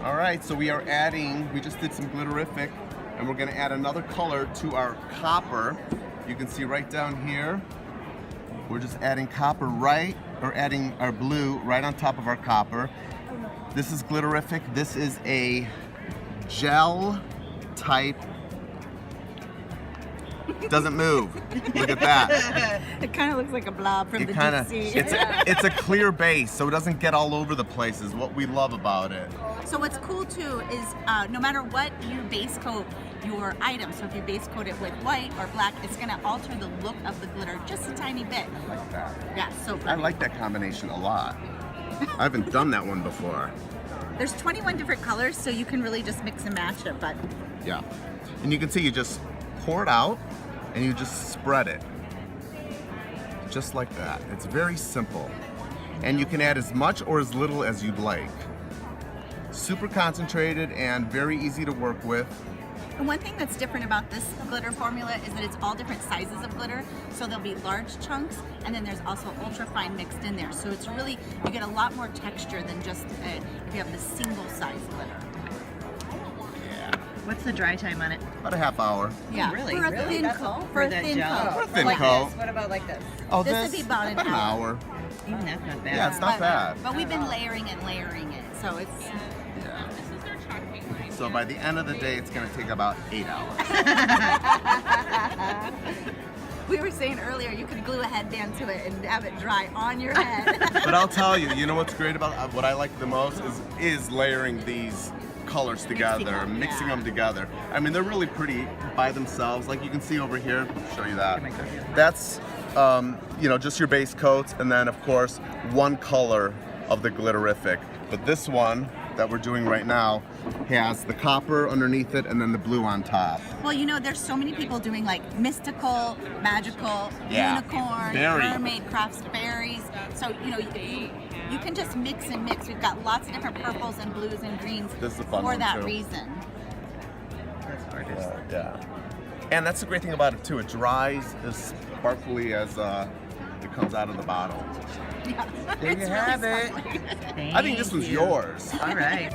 All right, so we just did some Glitterific, and we're gonna add another color to our copper. You can see right down here, we're just adding adding our blue right on top of our copper. This is Glitterific. This is a gel type. Doesn't move. Look at that. It kind of looks like a blob from the deep sea. It's a clear base, so it doesn't get all over the place, is what we love about it. So what's cool too is no matter what you base coat your item, so if you base coat it with white or black, it's going to alter the look of the glitter just a tiny bit. I like that. Yeah, so I like that combination a lot. I haven't done that one before. There's 21 different colors, so you can really just mix and match it. But yeah, and you can see you just pour it out and you just spread it. Just like that. It's very simple. And you can add as much or as little as you'd like. Super concentrated and very easy to work with. and one thing that's different about this glitter formula is that it's all different sizes of glitter. So there'll be large chunks, and then there's also ultra fine mixed in there. So it's really, you get a lot more texture than just if you have the single size glitter. What's the dry time on it? About a half hour. Yeah, really? for a Really? thin That's coat. all? For a For that thin gel? coat. For a thin Like coat. this. What about like this? Oh, This would be about an hour. Even that's not bad. Yeah, it's not bad. But we've been layering and layering it, so it's. So by the end of the day, it's going to take about 8 hours. We were saying earlier you could glue a headband to it and have it dry on your head. But I'll tell you, you know what's great about what I like the most is layering these colors together, mixing them together. I mean, they're really pretty by themselves. Like you can see over here, I'll show you that. That's you know, just your base coats, and then of course one color of the Glitterific. But this one that we're doing right now has the copper underneath it and then the blue on top. Well, you know, there's so many people doing like mystical, magical, unicorn, mermaid crafts, fairies. So, you know, you can just mix and mix. We've got lots of different purples and blues and greens This is a fun for one, that too. reason. Yeah. And that's the great thing about it too. It dries as sparkly as it comes out of the bottle. Yeah. There you have it. I think this one's yours. All right.